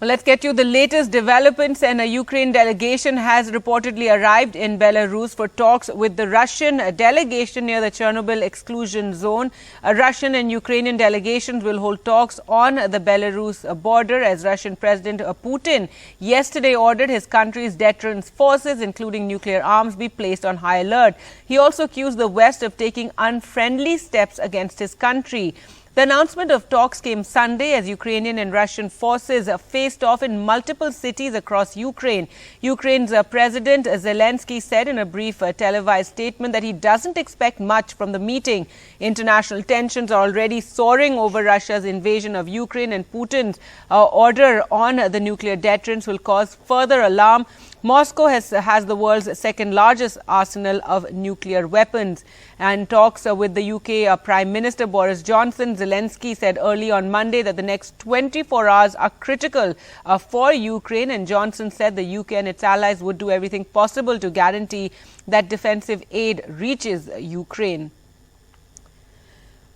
Well, let's get you the latest developments. And a Ukraine delegation has reportedly arrived in Belarus for talks with the Russian delegation near the Chernobyl exclusion zone. Russian and Ukrainian delegations will hold talks on the Belarus border as Russian President Putin yesterday ordered his country's deterrence forces, including nuclear arms, be placed on high alert. He also accused the West of taking unfriendly steps against his country. The announcement of talks came Sunday as Ukrainian and Russian forces faced off in multiple cities across Ukraine. Ukraine's President Zelensky said in a brief televised statement that he doesn't expect much from the meeting. International tensions are already soaring over Russia's invasion of Ukraine, and Putin's order on the nuclear deterrence will cause further alarm. Moscow has the world's second largest arsenal of nuclear weapons. And talks with the UK Prime Minister Boris Johnson, Zelensky said early on Monday that the next 24 hours are critical for Ukraine. And Johnson said the UK and its allies would do everything possible to guarantee that defensive aid reaches Ukraine.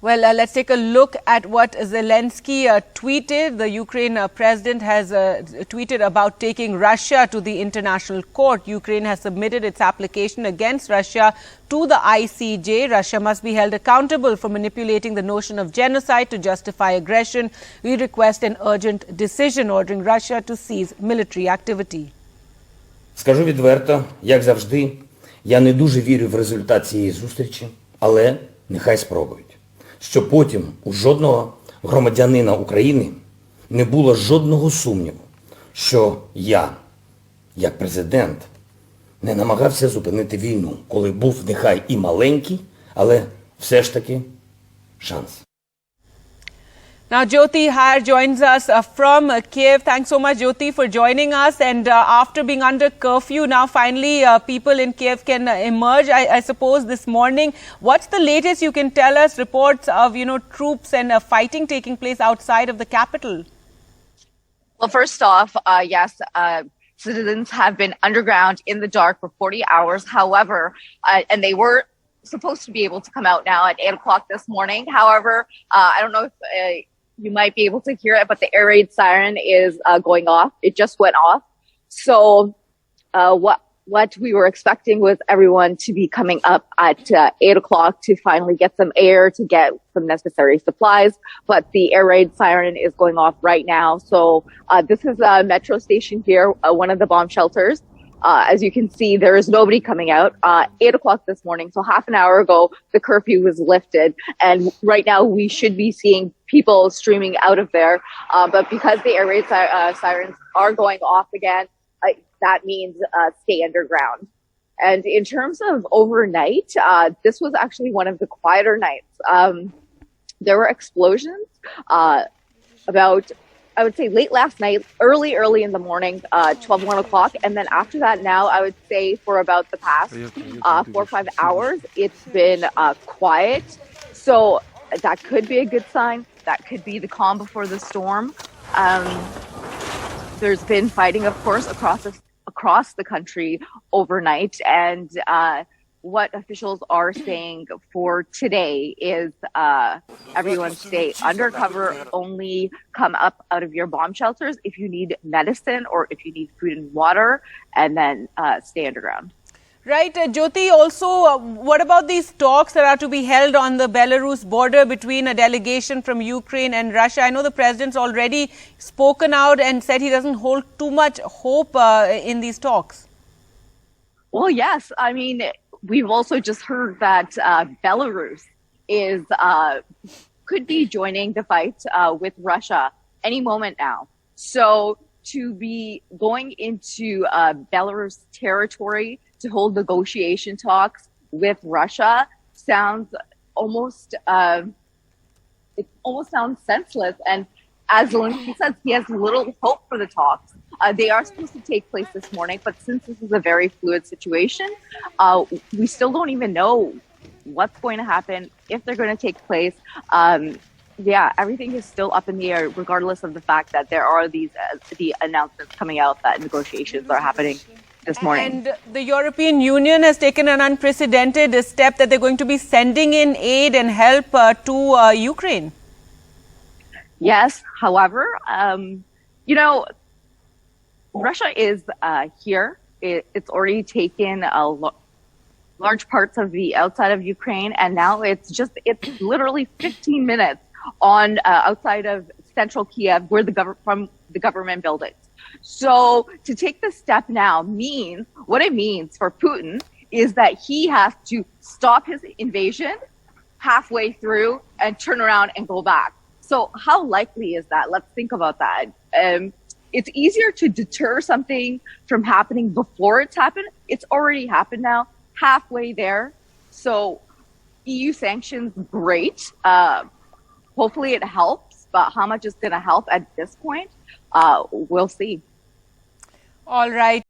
Well, let's take a look at what Zelensky tweeted. The Ukraine president has tweeted about taking Russia to the international court. Ukraine has submitted its application against Russia to the ICJ. Russia must be held accountable for manipulating the notion of genocide to justify aggression. We request an urgent decision ordering Russia to cease military activity. Скажу відверто, як завжди, я не дуже вірю в результат цієї зустрічі, але нехай спробують. Щоб потім у жодного громадянина України не було жодного сумніву, що я, як президент, не намагався зупинити війну, коли був нехай і маленький, але все ж таки шанс. Now, Jyoti Har joins us from Kiev. Thanks so much, Jyoti, for joining us. And after being under curfew, now finally people in Kiev can emerge, I suppose, this morning. What's the latest you can tell us? Reports of, troops and fighting taking place outside of the capital. Well, first off, yes, citizens have been underground in the dark for 40 hours. However, and they were supposed to be able to come out now at 8 o'clock this morning. However, I don't know if you might be able to hear it, but the air raid siren is going off. It just went off. So what we were expecting was everyone to be coming up at 8 o'clock to finally get some air, to get some necessary supplies. But the air raid siren is going off right now. So this is a metro station here, one of the bomb shelters. As you can see, there is nobody coming out. 8 o'clock this morning, so half an hour ago, the curfew was lifted. And right now, we should be seeing people streaming out of there. But because the air raid sirens are going off again, that means stay underground. And in terms of overnight, this was actually one of the quieter nights. There were explosions about, I would say, late last night, early in the morning, 1 o'clock. And then after that, now I would say for about the past 4 or 5 hours, it's been quiet. So that could be a good sign. That could be the calm before the storm. There's been fighting, of course, across the country overnight. And what officials are saying for today is everyone stay undercover, only come up out of your bomb shelters if you need medicine or if you need food and water, and then stay underground. Right. Jyoti, also, what about these talks that are to be held on the Belarus border between a delegation from Ukraine and Russia? I know the president's already spoken out and said he doesn't hold too much hope in these talks. Well, yes. I mean, we've also just heard that Belarus is could be joining the fight with Russia any moment now. So to be going into Belarus territory to hold negotiation talks with Russia sounds almost it almost sounds senseless. And as Zelensky says, he has little hope for the talks. They are supposed to take place this morning, but since this is a very fluid situation, we still don't even know what's going to happen, if they're going to take place. Everything is still up in the air, regardless of the fact that there are the announcements coming out that negotiations are happening this morning. And the European Union has taken an unprecedented step that they're going to be sending in aid and help to Ukraine. Yes. However, Russia is here. It's already taken large parts of the outside of Ukraine, and now it's literally 15 minutes on outside of central Kiev, where from the government buildings. So to take this step now means what it means for Putin is that he has to stop his invasion halfway through and turn around and go back. So how likely is that? Let's think about that. It's easier to deter something from happening before it's happened. It's already happened now, halfway there. So EU sanctions, great. Hopefully it helps, but how much is going to help at this point, we'll see. All right.